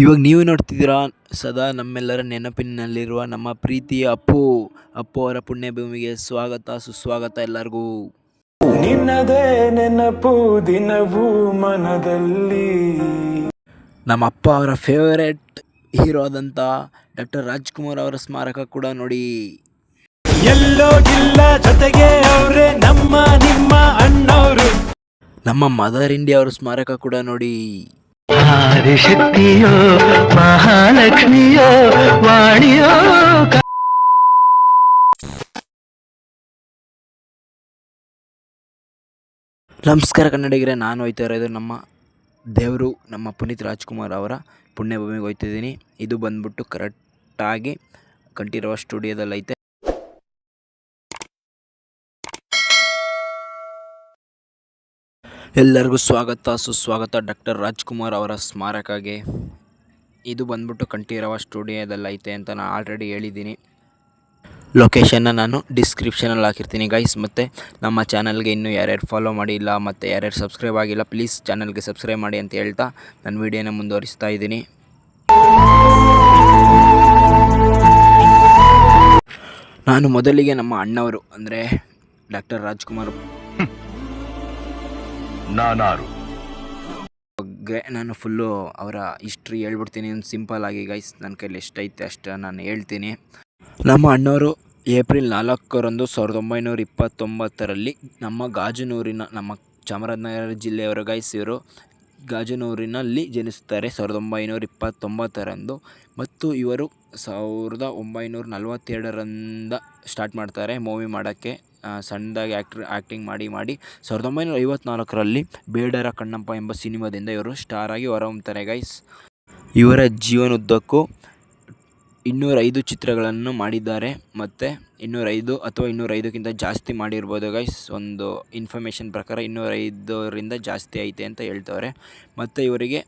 ಇವಾಗ ನೀವು ನೋಡ್ತಿದ್ದೀರಾ ಸದಾ ನಮ್ಮೆಲ್ಲರ ನೆನಪಿನಲ್ಲಿರುವ ನಮ್ಮ ಪ್ರೀತಿಯ ಅಪ್ಪು ಅವರ ಪುಣ್ಯಭೂಮಿಗೆ ಸ್ವಾಗತ ಸುಸ್ವಾಗತ ಎಲ್ಲರಿಗೂ. ನಿನ್ನದೇ ನೆನಪು ದಿನವೂ ಮನದಲ್ಲಿ. ನಮ್ಮ ಅಪ್ಪ ಅವರ ಫೇವರೆಟ್ ಹೀರೋ ಆದಂಥ ಡಾಕ್ಟರ್ ರಾಜ್ಕುಮಾರ್ ಅವರ ಸ್ಮಾರಕ ಕೂಡ ನೋಡಿ. ಎಲ್ಲೋ ಇಲ್ಲ ಜೊತೆಗೆ ಅವರೇ ನಮ್ಮ ನಿಮ್ಮ ಅಣ್ಣವರು. ನಮ್ಮ ಮದರ್ ಇಂಡಿಯಾ ಅವರ ಸ್ಮಾರಕ ಕೂಡ ನೋಡಿ. ಆದಿಶಕ್ತಿಯೋ ಮಹಾಲಕ್ಷ್ಮಿಯೋ ವಾಣಿಯೋ. ನಮಸ್ಕಾರ ಕನ್ನಡಿಗರೇ, ನಾನು ಹೋಯ್ತಾ ಇರೋದು ನಮ್ಮ ದೇವರು ನಮ್ಮ ಪುನೀತ್ ರಾಜ್ಕುಮಾರ್ ಅವರ ಪುಣ್ಯಭೂಮಿಗೆ ಹೋಗ್ತಿದ್ದೀನಿ. ಇದು ಬಂದ್ಬಿಟ್ಟು ಕರೆಕ್ಟಾಗಿ ಕಂಠೀರವ ಸ್ಟುಡಿಯೋದಲ್ಲೈತೆ. ಎಲ್ಲರಿಗೂ ಸ್ವಾಗತ ಸುಸ್ವಾಗತ ಡಾಕ್ಟರ್ ರಾಜ್ಕುಮಾರ್ ಅವರ ಸ್ಮಾರಕಗೆ. ಇದು ಬಂದ್ಬಿಟ್ಟು ಕಂಠೀರವ ಸ್ಟುಡಿಯೋದಲ್ಲೈತೆ ಅಂತ ನಾನು ಆಲ್ರೆಡಿ ಹೇಳಿದ್ದೀನಿ. ಲೊಕೇಶನ್ನ ನಾನು ಡಿಸ್ಕ್ರಿಪ್ಷನಲ್ಲಿ ಹಾಕಿರ್ತೀನಿ ಗೈಸ್. ಮತ್ತು ನಮ್ಮ ಚಾನಲ್ಗೆ ಇನ್ನೂ ಯಾರ್ಯಾರು ಫಾಲೋ ಮಾಡಿಲ್ಲ ಮತ್ತು ಯಾರ್ಯಾರು ಸಬ್ಸ್ಕ್ರೈಬ್ ಆಗಿಲ್ಲ, ಪ್ಲೀಸ್ ಚಾನಲ್ಗೆ ಸಬ್ಸ್ಕ್ರೈಬ್ ಮಾಡಿ ಅಂತ ಹೇಳ್ತಾ ನನ್ನ ವೀಡಿಯೋನ ಮುಂದುವರಿಸ್ತಾ ಇದ್ದೀನಿ. ನಾನು ಮೊದಲಿಗೆ ನಮ್ಮ ಅಣ್ಣವರು ಅಂದರೆ ಡಾಕ್ಟರ್ ರಾಜ್ಕುಮಾರ್ ಬಗ್ಗೆ ನಾನು ಫುಲ್ಲು ಅವರ ಹಿಸ್ಟ್ರಿ ಹೇಳ್ಬಿಡ್ತೀನಿ ಸಿಂಪಲ್ ಆಗಿ ಗೈಸ್. ನನ್ನ ಕೈಲಿ ಎಷ್ಟೈತೆ ಅಷ್ಟು ನಾನು ಹೇಳ್ತೀನಿ. ನಮ್ಮ ಅಣ್ಣವರು ಏಪ್ರಿಲ್ 4ರಂದು 1929ರಲ್ಲಿ ನಮ್ಮ ಗಾಜನೂರಿನ, ನಮ್ಮ ಚಾಮರಾಜನಗರ ಜಿಲ್ಲೆಯವರ ಗೈಸ್. ಇವರು ಗಾಜನೂರಿನಲ್ಲಿ ಜನಿಸುತ್ತಾರೆ 1929ರಂದು. ಮತ್ತು ಇವರು 1942ರಿಂದ ಸ್ಟಾರ್ಟ್ ಮಾಡ್ತಾರೆ ಮೂವಿ ಮಾಡೋಕ್ಕೆ. ಸಣ್ಣದಾಗಿ ಆ್ಯಕ್ಟಿಂಗ್ ಮಾಡಿ 1954ರಲ್ಲಿ ಬೇಡರ ಕಣ್ಣಪ್ಪ ಎಂಬ ಸಿನಿಮಾದಿಂದ ಇವರು ಸ್ಟಾರ್ ಆಗಿ ಹೊರಹೊಮ್ಮುತ್ತಾರೆ ಗೈಸ್. ಇವರ ಜೀವನದುದ್ದಕ್ಕೂ 205 ಚಿತ್ರಗಳನ್ನು ಮಾಡಿದ್ದಾರೆ. ಮತ್ತು 205 ಅಥವಾ 205ಕ್ಕಿಂತ ಜಾಸ್ತಿ ಮಾಡಿರ್ಬೋದು ಗೈಸ್. ಒಂದು ಇನ್ಫಾರ್ಮೇಷನ್ ಪ್ರಕಾರ 205ರಿಂದ ಜಾಸ್ತಿ ಐತೆ ಅಂತ ಹೇಳ್ತವ್ರೆ. ಮತ್ತು ಇವರಿಗೆ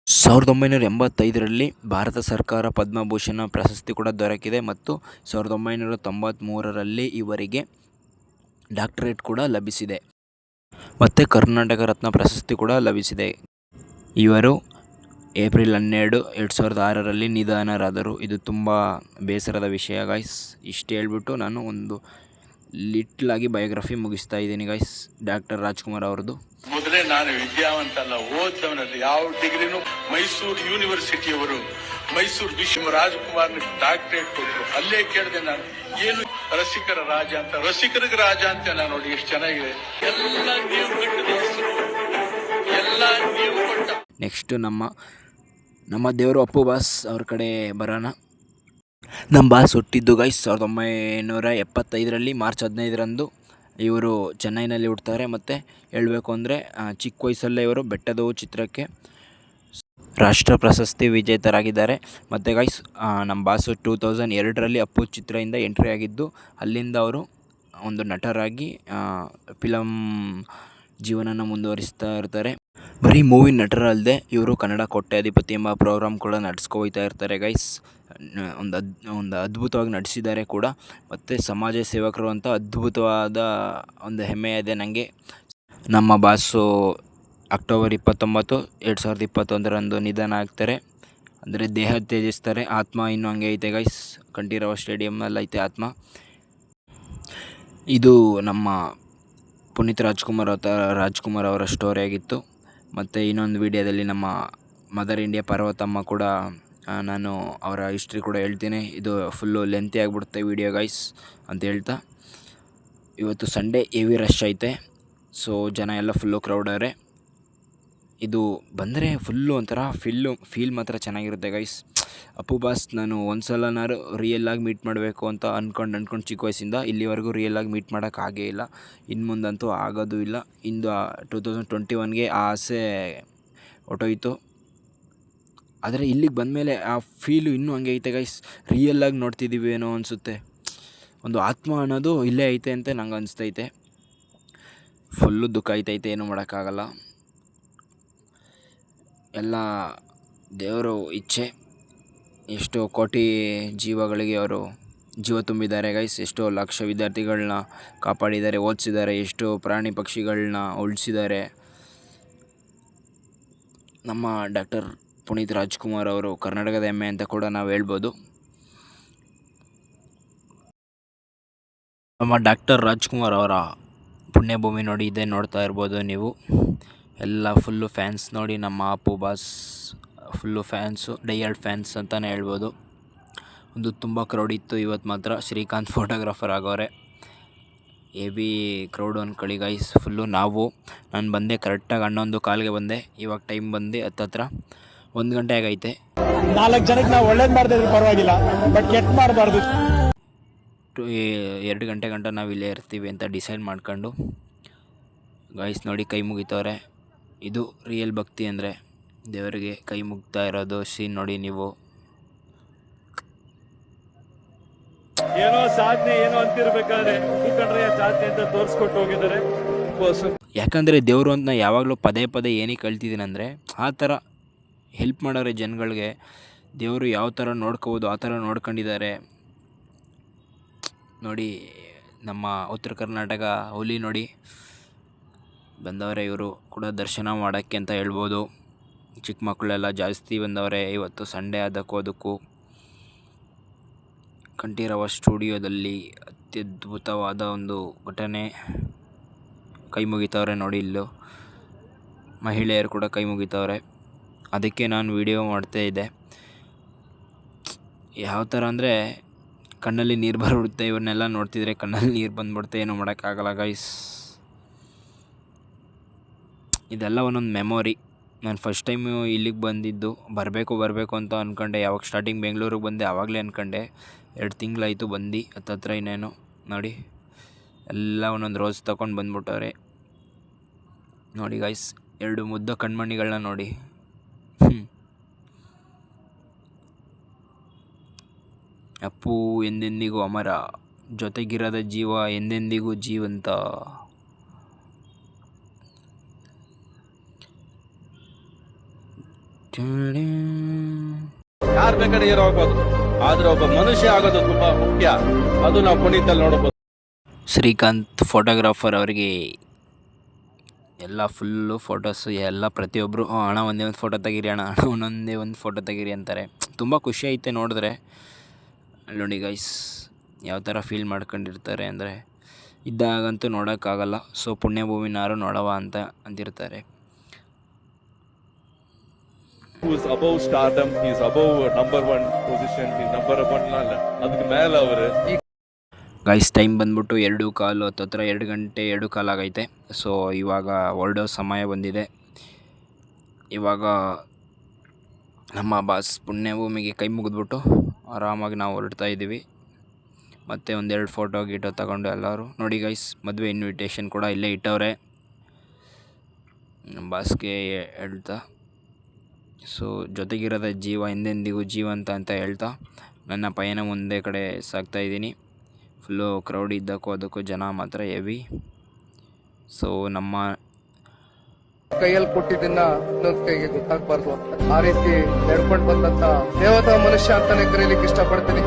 1985ರಲ್ಲಿ ಭಾರತ ಸರ್ಕಾರ ಪದ್ಮಭೂಷಣ ಪ್ರಶಸ್ತಿ ಕೂಡ ದೊರಕಿದೆ. ಮತ್ತು 1993ರಲ್ಲಿ ಇವರಿಗೆ ಡಾಕ್ಟರೇಟ್ ಕೂಡ ಲಭಿಸಿದೆ. ಮತ್ತು ಕರ್ನಾಟಕ ರತ್ನ ಪ್ರಶಸ್ತಿ ಕೂಡ ಲಭಿಸಿದೆ. ಇವರು ಏಪ್ರಿಲ್ 12, 2006ರಲ್ಲಿ ನಿಧನರಾದರು. ಇದು ತುಂಬ ಬೇಸರದ ವಿಷಯ ಗೈಸ್. ಇಷ್ಟು ಹೇಳ್ಬಿಟ್ಟು ನಾನು ಒಂದು ಲಿಟ್ಲಾಗಿ ಬಯೋಗ್ರಫಿ ಮುಗಿಸ್ತಾ ಇದ್ದೀನಿ ಗೈಸ್ ಡಾಕ್ಟರ್ ರಾಜ್ಕುಮಾರ್ ಅವ್ರದ್ದು. ಮೊದಲೇ ನಾನು ವಿದ್ಯಾವಂತ ಅಲ್ಲ, ಓದ್ದವನಲ್ಲಿ ಯಾವ ಡಿಗ್ರಿನೂ. ಮೈಸೂರು ಯೂನಿವರ್ಸಿಟಿಯವರು ಮೈಸೂರು ವಿಶ್ವ ರಾಜ್ಕುಮಾರ್ ಡಾಕ್ಟರೇಟ್ ಕೊಟ್ಟರು. ಅಲ್ಲೇ ಕೇಳಿದೆ ನಾನು, ಏನು ರಸಿಕರ ರಾಜ ಅಂತ. ರಸಿಕರಿಗೆ ರಾಜ ಅಂತ ನಾನು ನೋಡಿ ಎಷ್ಟು ಚೆನ್ನಾಗಿದೆ. ಎಲ್ಲ ನೀವು ಕಟ್ಟಿದ ಹೆಸರು, ಎಲ್ಲ ನೀವು ಕೊಟ್ಟ. ನೆಕ್ಸ್ಟು ನಮ್ಮ ದೇವರು ಅಪ್ಪು ಬಾಸ್ ಅವ್ರ ಕಡೆ ಬರೋಣ. ನಮ್ಮ ಬಾಸ್ ಹುಟ್ಟಿದ್ದು ಗೈಸ್ 1975ರಲ್ಲಿ ಮಾರ್ಚ್ 15ರಂದು. ಇವರು ಚೆನ್ನೈನಲ್ಲಿ ಹುಡ್ತಾರೆ. ಮತ್ತು ಹೇಳಬೇಕು ಅಂದರೆ ಚಿಕ್ಕ ವಯಸ್ಸಲ್ಲೇ ಇವರು ಬೆಟ್ಟದವು ಚಿತ್ರಕ್ಕೆ ರಾಷ್ಟ್ರ ಪ್ರಶಸ್ತಿ ವಿಜೇತರಾಗಿದ್ದಾರೆ. ಮತ್ತು ಗೈಸ್ ನಮ್ಮ ಬಾಸು 2002ರಲ್ಲಿ ಅಪ್ಪು ಚಿತ್ರದಿಂದ ಎಂಟ್ರಿ ಆಗಿದ್ದು, ಅಲ್ಲಿಂದ ಅವರು ಒಂದು ನಟರಾಗಿ ಫಿಲಮ್ ಜೀವನನ ಮುಂದುವರಿಸ್ತಾ ಇರ್ತಾರೆ. ಬರೀ ಮೂವಿ ನಟರಲ್ಲದೆ ಇವರು ಕನ್ನಡ ಕೋಟ್ಯಾಧಿಪತಿ ಎಂಬ ಪ್ರೋಗ್ರಾಮ್ ಕೂಡ ನಡೆಸ್ಕೊಯ್ತಾ ಇರ್ತಾರೆ ಗೈಸ್. ಒಂದು ಅದ್ಭುತವಾಗಿ ನಡೆಸಿದ್ದಾರೆ ಕೂಡ. ಮತ್ತು ಸಮಾಜ ಸೇವಕರು ಅಂತ ಅದ್ಭುತವಾದ ಒಂದು ಹೆಮ್ಮೆ ಇದೆ ನನಗೆ. ನಮ್ಮ ಬಾಸು ಅಕ್ಟೋಬರ್ 29, 2021ರಂದು ನಿಧನ ಆಗ್ತಾರೆ. ಅಂದರೆ ದೇಹ ತ್ಯಜಿಸ್ತಾರೆ. ಆತ್ಮ ಇನ್ನೂ ಹಂಗೆ ಐತೆ ಗೈಸ್. ಕಂಠೀರವ ಸ್ಟೇಡಿಯಮ್ನಲ್ಲಿ ಐತೆ ಆತ್ಮ. ಇದು ನಮ್ಮ ಪುನೀತ್ ರಾಜ್ಕುಮಾರ್ ಅವರ ಸ್ಟೋರಿ ಆಗಿತ್ತು. ಮತ್ತು ಇನ್ನೊಂದು ವಿಡಿಯೋದಲ್ಲಿ ನಮ್ಮ ಮದರ್ ಇಂಡಿಯಾ ಪಾರ್ವತಮ್ಮ ಕೂಡ ನಾನು ಅವರ ಹಿಸ್ಟ್ರಿ ಕೂಡ ಹೇಳ್ತೀನಿ. ಇದು ಫುಲ್ಲು ಲೆಂತಿ ಆಗಿಬಿಡುತ್ತೆ ವಿಡಿಯೋ ಗೈಸ್ ಅಂತ ಹೇಳ್ತಾ, ಇವತ್ತು ಸಂಡೇ ಹೆವಿ ರಶ್ ಐತೆ. ಸೊ ಜನ ಎಲ್ಲ ಫುಲ್ಲು ಕ್ರೌಡವರೆ. ಇದು ಬಂದರೆ ಫುಲ್ಲು ಒಂಥರ ಫೀಲ್ ಮಾತ್ರ ಚೆನ್ನಾಗಿರುತ್ತೆ ಗೈಸ್. ಅಪ್ಪು ಬಾಸ್ ನಾನು ಒಂದು ಸಲನಾರು ರಿಯಲ್ಲಾಗಿ ಮೀಟ್ ಮಾಡಬೇಕು ಅಂತ ಅಂದ್ಕೊಂಡು ಚಿಕ್ಕ ವಯಸ್ಸಿಂದ ಇಲ್ಲಿವರೆಗೂ ರಿಯಲ್ಲಾಗಿ ಮೀಟ್ ಮಾಡೋಕ್ಕಾಗೇ ಇಲ್ಲ. ಇನ್ನು ಮುಂದಂತೂ ಆಗೋದು ಇಲ್ಲ. ಇಂದು 2021ಗೆ ಆ ಆಸೆ ಹೊಟ್ಟೋಯ್ತು. ಆದರೆ ಇಲ್ಲಿಗೆ ಬಂದಮೇಲೆ ಆ ಫೀಲು ಇನ್ನೂ ಹಂಗೆ ಐತೆ ಗೈಸ್. ರಿಯಲ್ಲಾಗಿ ನೋಡ್ತಿದ್ದೀವಿ ಏನೋ ಅನಿಸುತ್ತೆ. ಒಂದು ಆತ್ಮ ಅನ್ನೋದು ಇಲ್ಲೇ ಐತೆ ಅಂತ ನಂಗೆ ಅನಿಸ್ತೈತೆ. ಫುಲ್ಲು ದುಃಖ ಐತೈತೆ, ಏನೂ ಮಾಡೋಕ್ಕಾಗಲ್ಲ. ಎಲ್ಲ ದೇವರು ಇಚ್ಛೆ. ಎಷ್ಟೋ ಕೋಟಿ ಜೀವಗಳಿಗೆ ಅವರು ಜೀವ ತುಂಬಿದ್ದಾರೆ ಗೈಸ್. ಎಷ್ಟೋ ಲಕ್ಷ ವಿದ್ಯಾರ್ಥಿಗಳನ್ನ ಕಾಪಾಡಿದ್ದಾರೆ, ಓದಿಸಿದ್ದಾರೆ. ಎಷ್ಟೋ ಪ್ರಾಣಿ ಪಕ್ಷಿಗಳನ್ನ ಉಳಿಸಿದ್ದಾರೆ. ನಮ್ಮ ಡಾಕ್ಟರ್ ಪುನೀತ್ ರಾಜ್ಕುಮಾರ್ ಅವರು ಕರ್ನಾಟಕದ ಹೆಮ್ಮೆ ಅಂತ ಕೂಡ ನಾವು ಹೇಳ್ಬೋದು. ನಮ್ಮ ಡಾಕ್ಟರ್ ರಾಜ್ಕುಮಾರ್ ಅವರ ಪುಣ್ಯಭೂಮಿ ನೋಡಿ, ಇದೇ ನೋಡ್ತಾ ಇರ್ಬೋದು ನೀವು. ಎಲ್ಲ ಫುಲ್ಲು ಫ್ಯಾನ್ಸ್ ನೋಡಿ, ನಮ್ಮ Appu boss full fans, diehard fans ಅಂತಲೇ ಹೇಳ್ಬೋದು. ಒಂದು ತುಂಬ ಕ್ರೌಡ್ ಇತ್ತು ಇವತ್ತು ಮಾತ್ರ. ಶ್ರೀಕಾಂತ್ ಫೋಟೋಗ್ರಾಫರ್ ಆಗೋರೆ, ಹೆವಿ ಕ್ರೌಡು ಅಂದ್ಕೊಳ್ಳಿ ಗೈಸ್ ಫುಲ್ಲು. ನಾನು ಬಂದೆ ಕರೆಕ್ಟಾಗಿ 11:15ಗೆ ಬಂದೆ. ಇವಾಗ ಟೈಮ್ ಬಂದು ಹತ್ತತ್ರ 1 ಗಂಟೆ ಆಗೈತೆ. 4 ಜನಕ್ಕೆ ನಾವು ಒಳ್ಳೇದು ಮಾಡ್ತಿದ್ರೆ ಪರವಾಗಿಲ್ಲ, ಬಟ್ ಕೆಟ್ಟ ಮಾಡಬಾರ್ದು. 2 ಗಂಟೆ ಗಂಟ ನಾವು ಇಲ್ಲೇ ಇರ್ತೀವಿ ಅಂತ ಡಿಸೈಡ್ ಮಾಡ್ಕೊಂಡು ಗೈಸ್ ನೋಡಿ ಕೈ ಮುಗಿತವ್ರೆ. ಇದು ರಿಯಲ್ ಭಕ್ತಿ ಅಂದರೆ, ದೇವರಿಗೆ ಕೈ ಮುಗ್ತಾ ಇರೋದು ಸೀನ್ ನೋಡಿ ನೀವು. ಏನೋ ಸಾಧನೆ ಏನೋ ಅಂತಿರ್ಬೇಕಾದ್ರೆ ಕಂಡ್ರೆ ಸಾಧನೆ ಅಂತ ತೋರಿಸ್ಕೊಟ್ಟು ಹೋಗಿದ್ದಾರೆ. ಯಾಕಂದರೆ ದೇವರು ಅಂತ ಯಾವಾಗಲೂ ಪದೇ ಪದೇ ಏನಕ್ಕೆ ಹೇಳ್ತಿದ್ದೀನಿ ಅಂದರೆ, ಆ ಥರ ಹೆಲ್ಪ್ ಮಾಡೋರೆ ಜನಗಳಿಗೆ. ದೇವರು ಯಾವ ಥರ ನೋಡ್ಕೋಬೋದು ಆ ಥರ ನೋಡ್ಕೊಂಡಿದ್ದಾರೆ ನೋಡಿ. ನಮ್ಮ ಉತ್ತರ ಕರ್ನಾಟಕ ಹುಲಿ ನೋಡಿ ಬಂದವರೆ, ಇವರು ಕೂಡ ದರ್ಶನ ಮಾಡೋಕ್ಕೆ ಅಂತ ಹೇಳ್ಬೋದು. ಚಿಕ್ಕ ಮಕ್ಕಳೆಲ್ಲ ಜಾಸ್ತಿ ಬಂದವರೆ ಇವತ್ತು, ಸಂಡೇ ಅದಕ್ಕೂ ಕಂಠೀರವ ಸ್ಟುಡಿಯೋದಲ್ಲಿ ಅತ್ಯದ್ಭುತವಾದ ಒಂದು ಘಟನೆ. ಕೈ ಮುಗಿತವ್ರೆ ನೋಡಿ, ಇಲ್ಲೂ ಮಹಿಳೆಯರು ಕೂಡ ಕೈ ಮುಗಿತವ್ರೆ. ಅದಕ್ಕೆ ನಾನು ವಿಡಿಯೋ ಮಾಡ್ತಾಯಿದ್ದೆ. ಯಾವ ಥರ ಅಂದರೆ ಕಣ್ಣಲ್ಲಿ ನೀರು ಬರುತ್ತೆ. ಇವನ್ನೆಲ್ಲ ನೋಡ್ತಿದ್ರೆ ಕಣ್ಣಲ್ಲಿ ನೀರು ಬಂದ್ಬಿಡುತ್ತೆ, ಏನೂ ಮಾಡೋಕ್ಕಾಗಲ್ಲ ಗೈಸ್. ಇದೆಲ್ಲ ಒಂದೊಂದು ಮೆಮೊರಿ. ನಾನು ಫಸ್ಟ್ ಟೈಮು ಇಲ್ಲಿಗೆ ಬಂದಿದ್ದು, ಬರಬೇಕು ಅಂತ ಅಂದ್ಕೊಂಡೆ. ಯಾವಾಗ ಸ್ಟಾರ್ಟಿಂಗ್ ಬೆಂಗಳೂರಿಗೆ ಬಂದೆ ಆವಾಗಲೇ ಅಂದ್ಕೊಂಡೆ. 2 ತಿಂಗಳಾಯಿತು ಬಂದು, ಹತ್ತತ್ರ ಇನ್ನೇನು ನೋಡಿ. ಎಲ್ಲ ಒಂದೊಂದು ರೋಸ್ ತಗೊಂಡು ಬಂದ್ಬಿಟ್ಟವ್ರೆ ನೋಡಿ ಗೈಸ್. 2 ಮುದ್ದ ಕಣ್ಮಣಿಗಳನ್ನ ನೋಡಿ. ಅಪ್ಪು ಎಂದೆಂದಿಗೂ ಅಮರ, ಜೊತೆಗಿರದ ಜೀವ ಎಂದೆಂದಿಗೂ ಜೀವಂತ. ಯಾರು ಬೇಕಾದ್ರೆ ಹೀರೋ ಆಗ್ಬೋದು, ಆದ್ರೆ ಒಬ್ಬ ಮನುಷ್ಯ ಆಗೋದು ತುಂಬಾ ಮುಖ್ಯ. ಅದು ನಾವು ಪುನೀತಲ್ಲಿ ನೋಡಬಹುದು. ಶ್ರೀಕಾಂತ್ ಫೋಟೋಗ್ರಾಫರ್ ಅವರಿಗೆ ಎಲ್ಲ ಫುಲ್ಲು ಫೋಟೋಸು ಎಲ್ಲ ಪ್ರತಿಯೊಬ್ಬರು ಅಣ್ಣ ಒಂದೇ ಒಂದು ಫೋಟೋ ತೆಗೀರಿ, ಅಣ್ಣ ಒಂದೊಂದೇ ಒಂದು ಫೋಟೋ ತೆಗೀರಿ ಅಂತಾರೆ. ತುಂಬ ಖುಷಿ ಐತೆ ನೋಡಿದ್ರೆ. ನೋಡಿ ಗೈಸ್ ಯಾವ ಥರ ಫೀಲ್ ಮಾಡ್ಕೊಂಡಿರ್ತಾರೆ ಅಂದರೆ, ಇದ್ದಾಗಂತೂ ನೋಡೋಕ್ಕಾಗಲ್ಲ. ಸೊ ಪುಣ್ಯಭೂಮಿನಾರು ನೋಡವ ಅಂತ ಅಂತಿರ್ತಾರೆ. Who is above stardom, he is above number 1 position, he is number 1 ಅಲ್ಲ, ಅದಕ್ಕೆ ಮೇಲೆ ಅವರು. ಗೈಸ್ ಟೈಮ್ ಬಂದ್ಬಿಟ್ಟು 2:15 ಹತ್ತತ್ರ 2 ಗಂಟೆ 2:15 ಆಗೈತೆ. ಸೊ ಇವಾಗ ಹೊರಡೋ ಸಮಯ ಬಂದಿದೆ. ಇವಾಗ ನಮ್ಮ ಬಾಸ್ ಪುಣ್ಯಭೂಮಿಗೆ ಕೈ ಮುಗಿದ್ಬಿಟ್ಟು ಆರಾಮಾಗಿ ನಾವು ಹೊರಡ್ತಾ ಇದ್ದೀವಿ. ಮತ್ತು 1-2 ಫೋಟೋ ಗೀಟೋ ತಗೊಂಡು ಎಲ್ಲರೂ ನೋಡಿ ಗೈಸ್. ಮದುವೆ ಇನ್ವಿಟೇಷನ್ ಕೂಡ ಇಲ್ಲೇ ಇಟ್ಟವ್ರೆ ನಮ್ಮ ಬಾಸ್ಗೆ ಹೇಳ್ತಾ. ಸೊ ಜೊತೆಗಿರದ ಜೀವ ಎಂದೆಂದಿಗೂ ಜೀವಂತ ಅಂತ ಹೇಳ್ತಾ ನನ್ನ ಪಯಣ ಮುಂದೆ ಕಡೆ ಸಾಗ್ತಾಯಿದ್ದೀನಿ. ಫುಲ್ಲು ಕ್ರೌಡ್ ಅದಕ್ಕೂ ಜನ ಮಾತ್ರ ಹೆವಿ. ಸೊ ನಮ್ಮ ಕೈಯಲ್ಲಿ ಕೊಟ್ಟಿದ್ದನ್ನ ಇನ್ನೊಂದು ಕೈಗೆ ಗೊತ್ತಾಗಬಾರ್ದು, ಆ ರೀತಿ ನಡ್ಕೊಂಡು ಬಂದಂತ ದೇವತಾ ಮನುಷ್ಯ ಅಂತಾನೆ ಕರೀಲಿಕ್ಕೆ ಇಷ್ಟಪಡ್ತೀನಿ.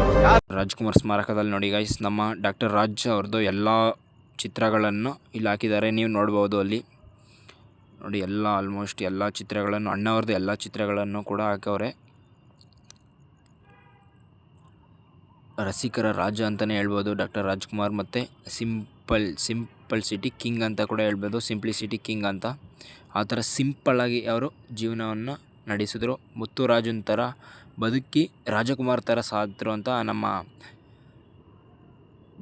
ರಾಜ್ಕುಮಾರ್ ಸ್ಮಾರಕದಲ್ಲಿ ನೋಡಿ ಗೈಸ್, ನಮ್ಮ ಡಾಕ್ಟರ್ ರಾಜ್ ಅವ್ರದ್ದು ಎಲ್ಲ ಚಿತ್ರಗಳನ್ನು ಇಲ್ಲಿ ಹಾಕಿದ್ದಾರೆ. ನೀವು ನೋಡ್ಬೋದು ಅಲ್ಲಿ ನೋಡಿ. ಎಲ್ಲ ಆಲ್ಮೋಸ್ಟ್ ಎಲ್ಲ ಚಿತ್ರಗಳನ್ನು, ಅಣ್ಣವ್ರದ್ದು ಎಲ್ಲ ಚಿತ್ರಗಳನ್ನು ಕೂಡ ಹಾಕವ್ರೆ. ರಸಿಕರ ರಾಜ ಅಂತಲೇ ಹೇಳ್ಬೋದು ಡಾಕ್ಟರ್ ರಾಜ್ಕುಮಾರ್. ಮತ್ತು ಸಿಂಪಲ್ಸಿಟಿ ಕಿಂಗ್ ಅಂತ ಕೂಡ ಹೇಳ್ಬೋದು, ಸಿಂಪ್ಲಿಸಿಟಿ ಕಿಂಗ್ ಅಂತ. ಆ ಥರ ಸಿಂಪಲ್ಲಾಗಿ ಅವರು ಜೀವನವನ್ನು ನಡೆಸಿದ್ರು. ಮುತ್ತುರಾಜನ್ ಥರ ಬದುಕಿ ರಾಜಕುಮಾರ್ ಥರ ಸಾದ್ರು ಅಂತ ನಮ್ಮ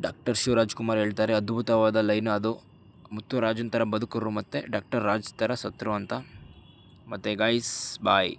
ಡಾಕ್ಟರ್ ಶಿವರಾಜ್ಕುಮಾರ್ ಹೇಳ್ತಾರೆ. ಅದ್ಭುತವಾದ ಲೈನು ಅದು. ಮುತ್ತುರಾಜನ್ ಥರ ಬದುಕರು ಮತ್ತು ಡಾಕ್ಟರ್ ರಾಜ್ ಥರ ಸತ್ರು ಅಂತ. ಮತ್ತು ಗೈಸ್ ಬಾಯ್.